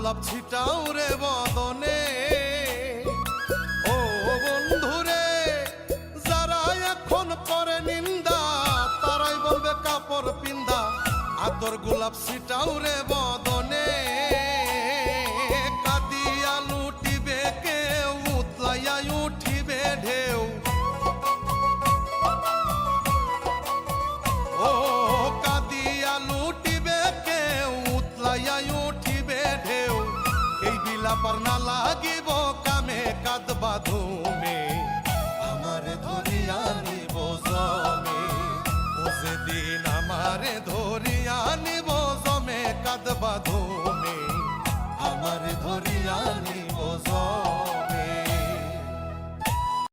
গোলাপ ছিটাও রে বদনে। ও বন্ধুরে, যারা এখন করে নিন্দা তারাই বলবে কাপড় পিন্দা, আদর গোলাপ ছিটাও রে বদনে। কাঁদিয়া লুটিবে কেউ, উতলাইয়া উঠিবে ঢেউ। ও কাঁদিয়া লুটিবে কেউ, উতলাইয়া উঠিবে ঢেউ। এই বিলাপার না লাগিব কামে, কাঁদবা ধুমে আমারে ধরিয়া নিব জমে। ও যেদিন আমারে ধরিয়া নিব জমে, কাঁদবা ধুমে আমারে ধরিয়া নিব জমে।